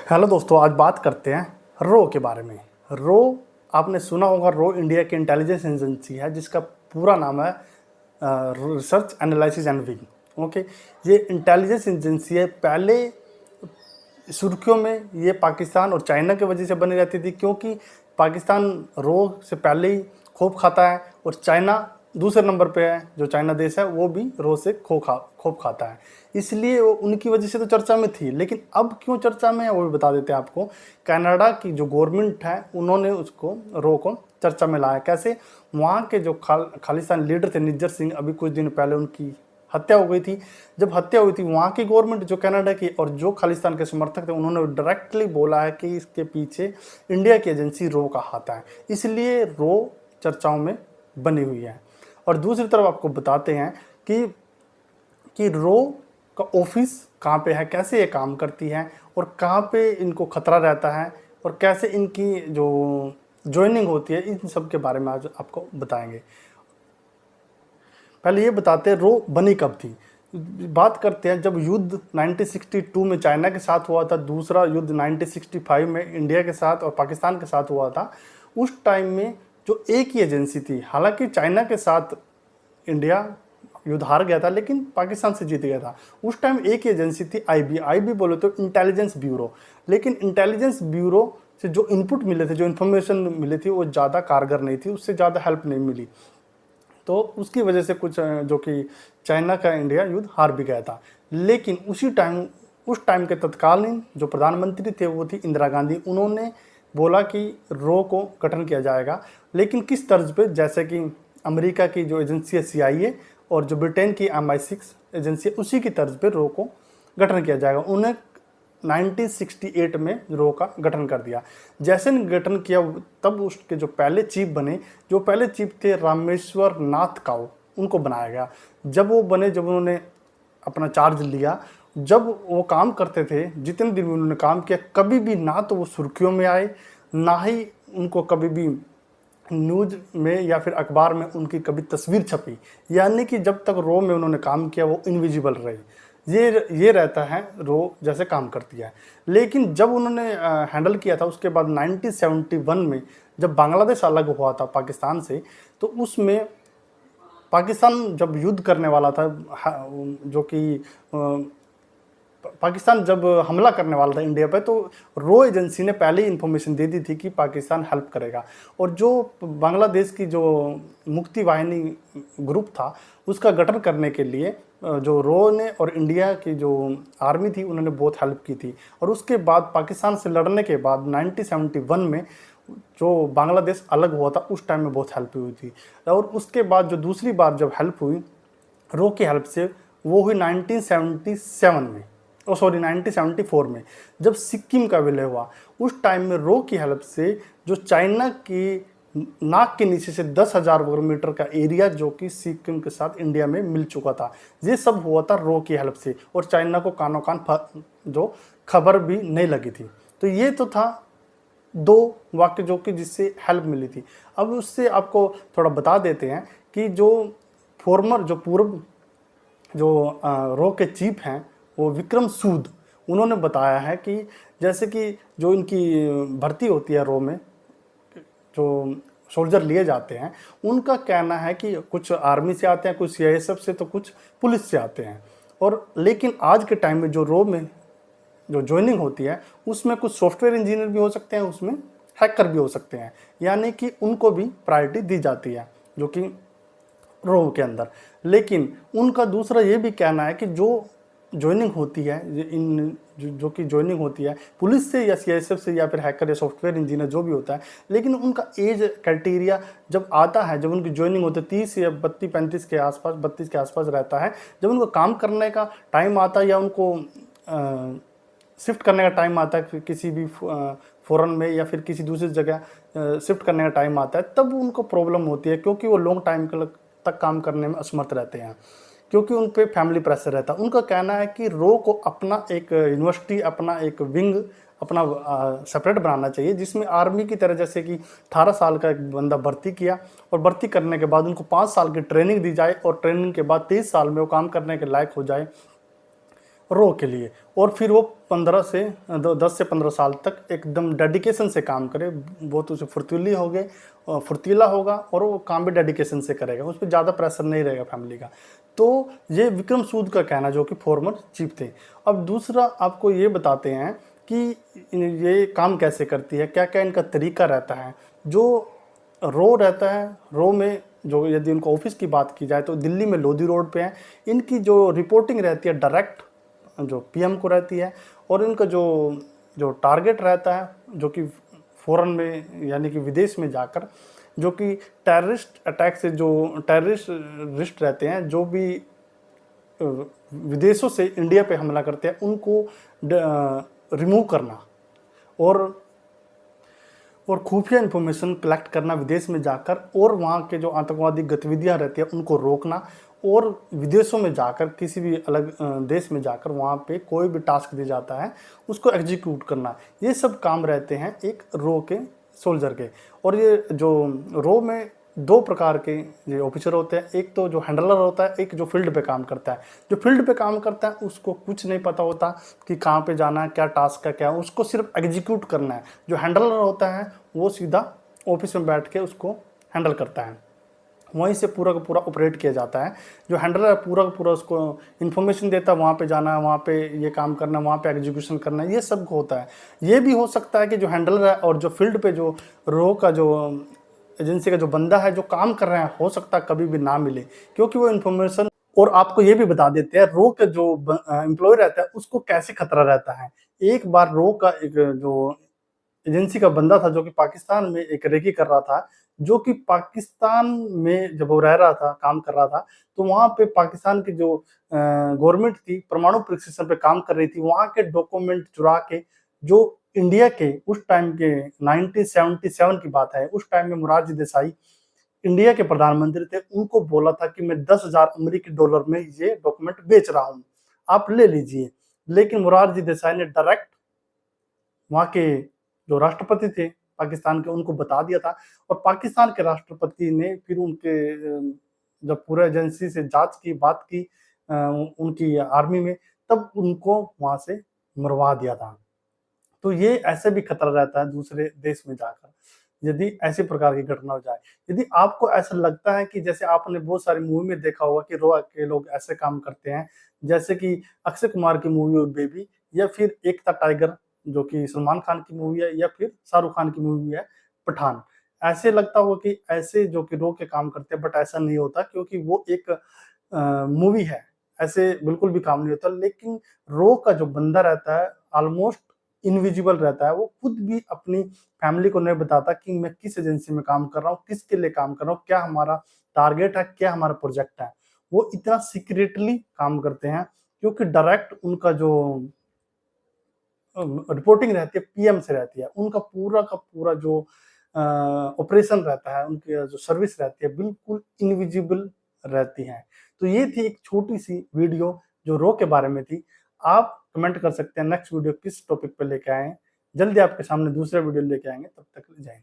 Hello दोस्तों, आज बात करते हैं रो के बारे में। रो आपने सुना होगा, रो इंडिया की इंटेलिजेंस एजेंसी है जिसका पूरा नाम है research analysis and wing. Okay, ये इंटेलिजेंस एजेंसी है। पहले सुर्खियों में ये पाकिस्तान और चाइना की वजह से बनी रहती थी, क्योंकि पाकिस्तान रो से पहले ही खूब खाता है और चाइना दूसरे नंबर पे है। जो चाइना देश है वो भी रो से खूब खाता है, इसलिए वो उनकी वजह से तो चर्चा में थी। लेकिन अब क्यों चर्चा में है वो भी बता देते हैं आपको। कनाडा की जो गवर्नमेंट है उन्होंने उसको रो को चर्चा में लाया। कैसे? वहाँ के जो खालिस्तान लीडर थे निज्जर सिंह, अभी कुछ दिन पहले उनकी हत्या हो गई थी। जब हत्या हुई थी, वहाँ की गवर्नमेंट जो कनाडा की और जो खालिस्तान के समर्थक थे उन्होंने डायरेक्टली बोला है कि इसके पीछे इंडिया की एजेंसी रो का हाथ है, इसलिए रो चर्चाओं में बनी हुई है। और दूसरी तरफ आपको बताते हैं कि रो का ऑफिस कहाँ पे है, कैसे ये काम करती है और कहाँ पे इनको खतरा रहता है और कैसे इनकी जो ज्वाइनिंग होती है, इन सब के बारे में आज आपको बताएंगे। पहले ये बताते हैं रो बनी कब थी। बात करते हैं जब युद्ध 1962 में चाइना के साथ हुआ था, दूसरा युद्ध 1965 में इंडिया के साथ और पाकिस्तान के साथ हुआ था। उस टाइम में जो एक ही एजेंसी थी, हालांकि चाइना के साथ इंडिया युद्ध हार गया था लेकिन पाकिस्तान से जीत गया था। उस टाइम एक ही एजेंसी थी, आईबी बोले तो इंटेलिजेंस ब्यूरो। लेकिन इंटेलिजेंस ब्यूरो से जो इनपुट मिले थे, जो इन्फॉर्मेशन मिली थी, वो ज़्यादा कारगर नहीं थी, उससे ज़्यादा हेल्प नहीं मिली। तो उसकी वजह से कुछ जो कि चाइना का इंडिया युद्ध हार भी गया था। लेकिन उस टाइम के तत्कालीन जो प्रधानमंत्री थे वो थी इंदिरा गांधी। उन्होंने बोला कि रो को गठन किया जाएगा, लेकिन किस तर्ज पे? जैसे कि अमेरिका की जो एजेंसी है CIA और जो ब्रिटेन की MI6 एजेंसी है, उसी की तर्ज पे रो को गठन किया जाएगा। उन्हें 1968 में रो का गठन कर दिया। जैसे गठन किया तब उसके जो पहले चीफ थे रामेश्वर नाथ काउ, उनको बनाया गया। जब वो बने, जब उन्होंने अपना चार्ज लिया, जब वो काम करते थे, जितने दिन उन्होंने काम किया, कभी भी ना तो वो सुर्खियों में आए, ना ही उनको कभी भी न्यूज में या फिर अखबार में उनकी कभी तस्वीर छपी। यानी कि जब तक रो में उन्होंने काम किया वो इनविजिबल रही। ये रहता है रो जैसे काम करती है। लेकिन जब उन्होंने हैंडल किया था, उसके बाद 1971 में जब बांग्लादेश अलग हुआ था पाकिस्तान से, तो उसमें पाकिस्तान जब युद्ध करने वाला था, जो कि पाकिस्तान जब हमला करने वाला था इंडिया पे, तो रो एजेंसी ने पहले ही इन्फॉर्मेशन दे दी थी कि पाकिस्तान हेल्प करेगा। और जो बांग्लादेश की जो मुक्ति वाहिनी ग्रुप था, उसका गठन करने के लिए जो रो ने और इंडिया की जो आर्मी थी उन्होंने बहुत हेल्प की थी। और उसके बाद पाकिस्तान से लड़ने के बाद 1971 में जो बांग्लादेश अलग हुआ था, उस टाइम में बहुत हेल्प हुई थी। और उसके बाद जो दूसरी बार जब हेल्प हुई रो की हेल्प से, वो हुई 1977 में, 1974 में, जब सिक्किम का विलय हुआ। उस टाइम में रो की हेल्प से जो चाइना की नाक के नीचे से 10,000 वर्ग मीटर का एरिया जो कि सिक्किम के साथ इंडिया में मिल चुका था, ये सब हुआ था रो की हेल्प से। और चाइना को कानो कान जो खबर भी नहीं लगी थी। तो ये तो था दो वाक्य जो कि जिससे हेल्प मिली थी। अब उससे आपको थोड़ा बता देते हैं कि जो पूर्व जो रो के चीफ हैं, वो विक्रम सूद, उन्होंने बताया है कि जैसे कि जो इनकी भर्ती होती है रो में, जो सोल्जर लिए जाते हैं, उनका कहना है कि कुछ आर्मी से आते हैं, कुछ CISF से, तो कुछ पुलिस से आते हैं। और लेकिन आज के टाइम में जो रो में जो ज्वाइनिंग होती है, उसमें कुछ सॉफ्टवेयर इंजीनियर भी हो सकते हैं, उसमें हैकर भी हो सकते हैं, यानी कि उनको भी प्रायोरिटी दी जाती है जो कि रो के अंदर। लेकिन उनका दूसरा ये भी कहना है कि जो ज्वाइनिंग होती है, जो कि ज्वाइनिंग होती है पुलिस से या CISF से या फिर हैकर या सॉफ्टवेयर इंजीनियर जो भी होता है, लेकिन उनका एज क्राइटेरिया जब आता है, जब उनकी ज्वाइनिंग होती है 30 या 32 के आसपास, 32 के आसपास रहता है, जब उनको काम करने का टाइम आता है या उनको शिफ्ट करने का टाइम आता है किसी भी फॉरेन में या फिर किसी दूसरी जगह शिफ्ट करने का टाइम आता है, तब उनको प्रॉब्लम होती है, क्योंकि वो लॉन्ग टाइम तक काम करने में असमर्थ रहते हैं, क्योंकि उन पर फैमिली प्रेशर रहता है। उनका कहना है कि रो को अपना एक यूनिवर्सिटी, अपना एक विंग, अपना सेपरेट बनाना चाहिए, जिसमें आर्मी की तरह जैसे कि 18 साल का एक बंदा भर्ती किया और भर्ती करने के बाद उनको 5 साल की ट्रेनिंग दी जाए और ट्रेनिंग के बाद 23 साल में वो काम करने के लायक हो जाए। रो के लिए। और फिर वो 10 से 15 साल तक एकदम डेडिकेशन से काम करे, बहुत उसे फुर्तीला होगा और वो काम भी डेडिकेशन से करेगा, उस पर ज़्यादा प्रेशर नहीं रहेगा फैमिली का। तो ये विक्रम सूद का कहना, जो कि फॉर्मर चीफ थे। अब दूसरा आपको ये बताते हैं कि ये काम कैसे करती है, क्या क्या इनका तरीका रहता है। जो रो रहता है, रो में जो यदि उनका ऑफिस की बात की जाए तो दिल्ली में लोधी रोड पे है। इनकी जो रिपोर्टिंग रहती है डायरेक्ट जो पीएम को रहती है, और इनका जो जो टारगेट रहता है जो कि फॉरेन में यानी कि विदेश में जाकर, जो कि टेररिस्ट अटैक से जो टेररिस्ट रहते हैं, जो भी विदेशों से इंडिया पे हमला करते हैं, उनको रिमूव करना और खुफिया इन्फॉर्मेशन कलेक्ट करना विदेश में जाकर, और वहाँ के जो आतंकवादी गतिविधियाँ रहती हैं उनको रोकना, और विदेशों में जाकर किसी भी अलग देश में जाकर वहाँ पे कोई भी टास्क दिया जाता है उसको एग्जीक्यूट करना। ये सब काम रहते हैं एक रो के सोल्जर के। और ये जो रो में दो प्रकार के ये ऑफिसर होते हैं, एक तो जो हैंडलर होता है, एक जो फील्ड पे काम करता है। जो फील्ड पे काम करता है उसको कुछ नहीं पता होता कि कहाँ पे जाना है, क्या टास्क है, क्या, उसको सिर्फ एग्जीक्यूट करना है। जो हैंडलर होता है वो सीधा ऑफिस में बैठ के उसको हैंडल करता है, वहीं से पूरा का पूरा ऑपरेट किया जाता है। जो हैंडलर है पूरा का पूरा उसको इन्फॉर्मेशन देता है, वहाँ पे जाना है, वहाँ पे ये काम करना है, वहाँ पे एग्जीक्यूशन करना है, ये सब होता है। ये भी हो सकता है कि जो हैंडलर है और जो फील्ड पे जो रो का जो एजेंसी का जो बंदा है जो काम कर रहा है, हो सकता है कभी भी ना मिले, क्योंकि वो इन्फॉर्मेशन। और आपको ये भी बता देते हैं रो का जो एम्प्लॉय रहता है उसको कैसे खतरा रहता है। एक बार रो का एक जो एजेंसी का बंदा था जो कि पाकिस्तान में एक रेकी कर रहा था, जो कि पाकिस्तान में जब वो रह रहा था, काम कर रहा था, तो वहाँ पे पाकिस्तान की जो गवर्नमेंट थी परमाणु परीक्षण पे काम कर रही थी, वहाँ के डॉक्यूमेंट चुरा के जो इंडिया के उस टाइम के 1977 की बात है, उस टाइम में मोरारजी देसाई इंडिया के प्रधानमंत्री थे, उनको बोला था कि मैं 10,000 अमेरिकी डॉलर में ये डॉक्यूमेंट बेच रहा हूँ, आप ले लीजिए। लेकिन मोरारजी देसाई ने डायरेक्ट वहाँ के जो राष्ट्रपति थे पाकिस्तान के, उनको बता दिया था, और पाकिस्तान के राष्ट्रपति ने फिर उनके जब पूरे एजेंसी से जांच की, बात की उनकी आर्मी में, तब उनको वहाँ से मरवा दिया था। तो ये ऐसे भी खतरा रहता है दूसरे देश में जाकर, यदि ऐसे प्रकार की घटना हो जाए। यदि आपको ऐसा लगता है कि जैसे आपने बहुत सारी मूवी में देखा होगा कि रो के लोग ऐसे काम करते हैं, जैसे कि अक्षय कुमार की मूवी बेबी, या फिर एक था टाइगर जो कि सलमान खान की मूवी है, या फिर शाहरुख खान की मूवी है पठान, ऐसे लगता होगा कि ऐसे जो कि रो के काम करते हैं, बट ऐसा नहीं होता, क्योंकि वो एक मूवी है, ऐसे बिल्कुल भी काम नहीं होता। लेकिन रो का जो बंदा रहता है ऑलमोस्ट इनविजिबल रहता है, वो खुद भी अपनी फैमिली को नहीं बताता कि मैं किस एजेंसी में काम कर रहा हूँ, किसके लिए काम कर रहा हूँ, क्या हमारा टारगेट है, क्या हमारा प्रोजेक्ट है। वो इतना सीक्रेटली काम करते हैं, क्योंकि डायरेक्ट उनका जो रिपोर्टिंग रहती है पीएम से रहती है, उनका पूरा का पूरा जो ऑपरेशन रहता है, उनकी जो सर्विस रहती है बिल्कुल इनविजिबल रहती है। तो ये थी एक छोटी सी वीडियो जो रो के बारे में थी। आप कमेंट कर सकते हैं नेक्स्ट वीडियो किस टॉपिक पे लेके आए हैं। जल्दी आपके सामने दूसरा वीडियो लेके आएंगे, तब तक जय हिंद।